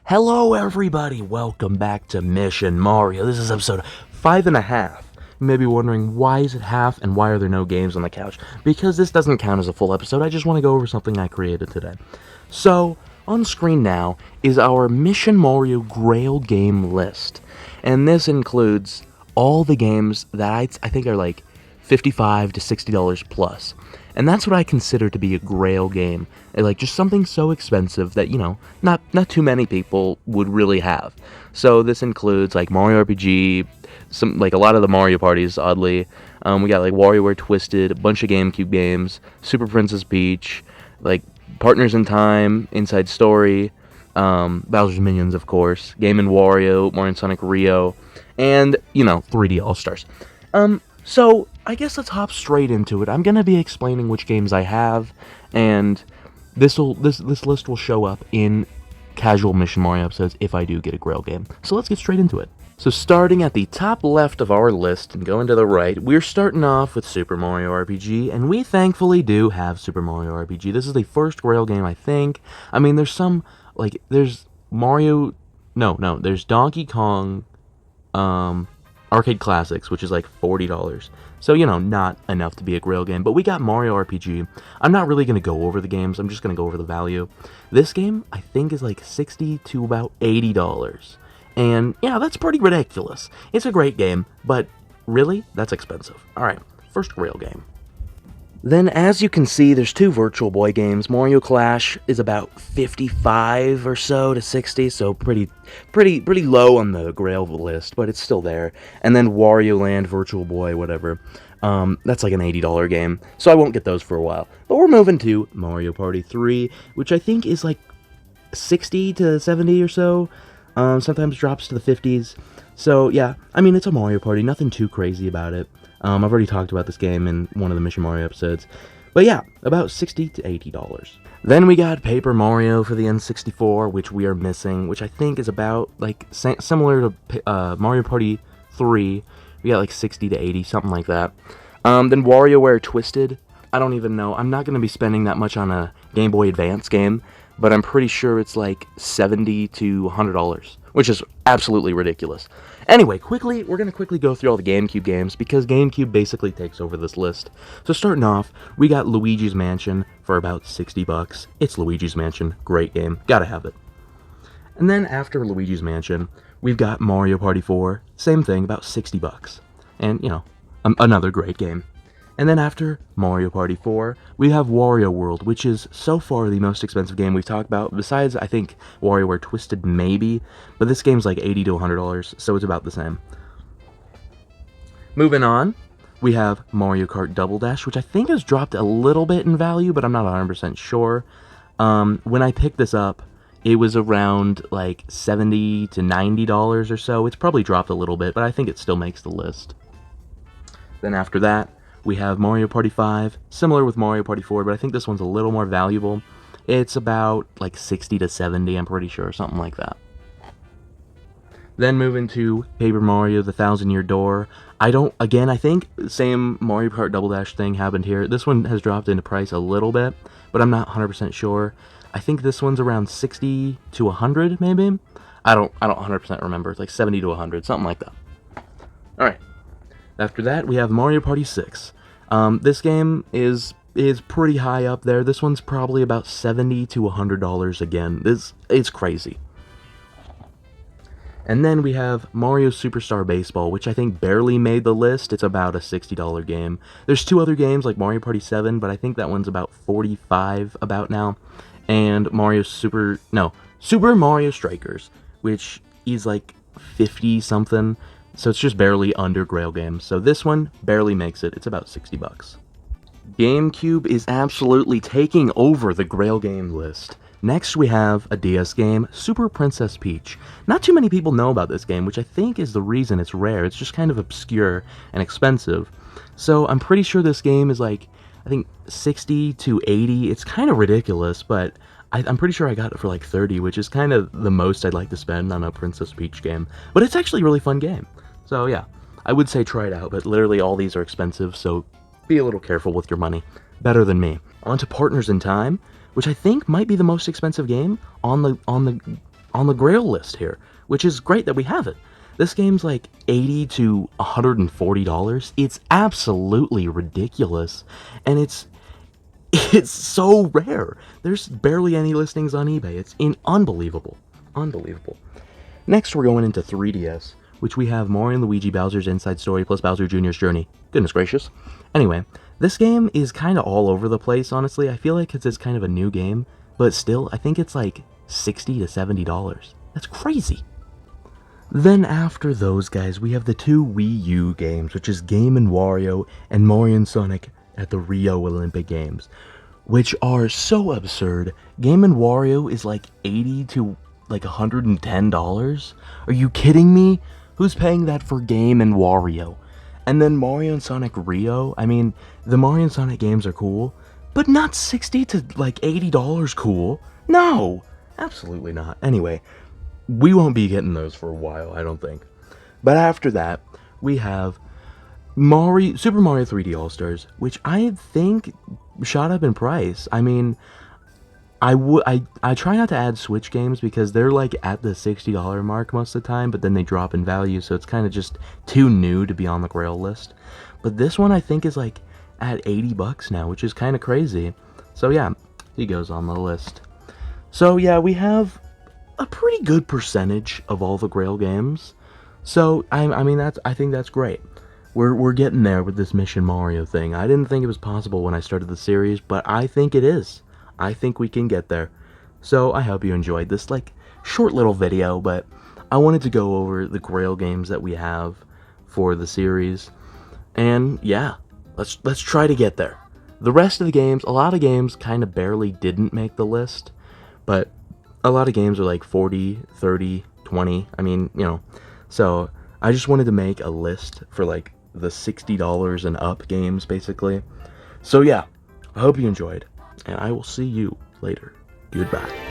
Hello everybody, welcome back to Mission Mario. This is episode 5.5. You may be wondering, why is it half and why are there no games on the couch? Because this doesn't count as a full episode, I just want to go over something I created today. So, on screen now is our Mission Mario Grail game list. And this includes all the games that I think are like $55 to $60 plus. And that's what I consider to be a Grail game. Like, just something so expensive that, not too many people would really have. So this includes, like, Mario RPG, a lot of the Mario parties, oddly. We got, like, WarioWare Twisted, a bunch of GameCube games, Super Princess Peach, like, Partners in Time, Inside Story, Bowser's Minions, of course, Game & Wario, Mario & Sonic Rio, and, 3D All-Stars. So, I guess let's hop straight into it. I'm going to be explaining which games I have, and this list will show up in casual Mission Mario episodes if I do get a Grail game. So let's get straight into it. So starting at the top left of our list and going to the right, we're starting off with Super Mario RPG, and we thankfully do have Super Mario RPG. This is the first Grail game, I think. I mean, there's some, there's Mario... No, there's Donkey Kong, Arcade Classics, which is like $40. So, not enough to be a Grail game, but we got Mario RPG. I'm not really going to go over the games, I'm just going to go over the value. This game, I think, is like $60 to about $80. And, yeah, that's pretty ridiculous. It's a great game, but really, that's expensive. Alright, first Grail game. Then, as you can see, there's two Virtual Boy games. Mario Clash is about 55 or so to 60, so pretty low on the Grail list, but it's still there. And then Wario Land, Virtual Boy, whatever. That's like an $80 game, so I won't get those for a while. But we're moving to Mario Party 3, which I think is like 60 to 70 or so. Sometimes drops to the 50s. So, yeah, I mean, it's a Mario Party, nothing too crazy about it. I've already talked about this game in one of the Mission Mario episodes. But yeah, about $60 to $80. Then we got Paper Mario for the N64, which we are missing, which I think is about, similar to Mario Party 3. We got, 60 to 80, something like that. Then WarioWare Twisted. I don't even know. I'm not going to be spending that much on a Game Boy Advance game, but I'm pretty sure it's like $70 to $100, which is absolutely ridiculous. Anyway, we're going to quickly go through all the GameCube games, because GameCube basically takes over this list. So starting off, we got Luigi's Mansion for about $60. It's Luigi's Mansion, great game, gotta have it. And then after Luigi's Mansion, we've got Mario Party 4, same thing, about $60. And, another great game. And then after Mario Party 4, we have Wario World, which is so far the most expensive game we've talked about, besides, I think, WarioWare Twisted maybe, but this game's like $80 to $100, so it's about the same. Moving on, we have Mario Kart Double Dash, which I think has dropped a little bit in value, but I'm not 100% sure. When I picked this up, it was around like $70 to $90 or so. It's probably dropped a little bit, but I think it still makes the list. Then after that, we have Mario Party 5, similar with Mario Party 4, but I think this one's a little more valuable. It's about like 60 to 70, I'm pretty sure, something like that. Then moving to Paper Mario, The Thousand Year Door. I think the same Mario Kart Double Dash thing happened here. This one has dropped into price a little bit, but I'm not 100% sure. I think this one's around 60 to 100, maybe? I don't 100% remember. It's like 70 to 100, something like that. Alright. After that, we have Mario Party 6. This game is pretty high up there. This one's probably about $70 to $100 again. It's crazy. And then we have Mario Superstar Baseball, which I think barely made the list. It's about a $60 game. There's two other games like Mario Party 7, but I think that one's about $45 about now. And Super Mario Strikers, which is like 50 something. So it's just barely under Grail games. So this one barely makes it. It's about $60. GameCube is absolutely taking over the Grail game list. Next we have a DS game, Super Princess Peach. Not too many people know about this game, which I think is the reason it's rare. It's just kind of obscure and expensive. So I'm pretty sure this game is like, I think 60 to 80. It's kind of ridiculous, but I'm pretty sure I got it for like 30, which is kind of the most I'd like to spend on a Princess Peach game. But it's actually a really fun game. So yeah, I would say try it out, but literally all these are expensive, so be a little careful with your money. Better than me. onto Partners in Time, which I think might be the most expensive game on the Grail list here, which is great that we have it. This game's like $80 to $140. It's absolutely ridiculous, and it's so rare. There's barely any listings on eBay. It's unbelievable. Unbelievable. Next, we're going into 3DS, which we have Mario and Luigi Bowser's Inside Story plus Bowser Jr.'s Journey. Goodness gracious. Anyway, this game is kind of all over the place, honestly. I feel like it's kind of a new game, but still, I think it's like $60 to $70. That's crazy. Then after those guys, we have the two Wii U games, which is Game & Wario and Mario and Sonic at the Rio Olympic Games, which are so absurd. Game & Wario is like $80 to like $110? Are you kidding me? Who's paying that for Game & Wario? And then Mario and Sonic Rio, I mean, the Mario and Sonic games are cool, but not $60 to like $80 cool. No, absolutely not. Anyway, we won't be getting those for a while, I don't think. But after that, we have Super Mario 3D All-Stars, which I think shot up in price. I mean, I try not to add Switch games because they're like at the $60 mark most of the time, but then they drop in value, so it's kind of just too new to be on the Grail list. But this one I think is like at $80 now, which is kind of crazy. So yeah, he goes on the list. So yeah, we have a pretty good percentage of all the Grail games. So I mean I think that's great. We're getting there with this Mission Mario thing. I didn't think it was possible when I started the series, but I think it is. I think we can get there. So I hope you enjoyed this like short little video, but I wanted to go over the Grail games that we have for the series. And yeah, let's try to get there. The rest of the games, a lot of games kind of barely didn't make the list, but a lot of games are like 40, 30, 20. I mean, you know. So I just wanted to make a list for like the $60 and up games basically. So yeah, I hope you enjoyed, and I will see you later. Goodbye.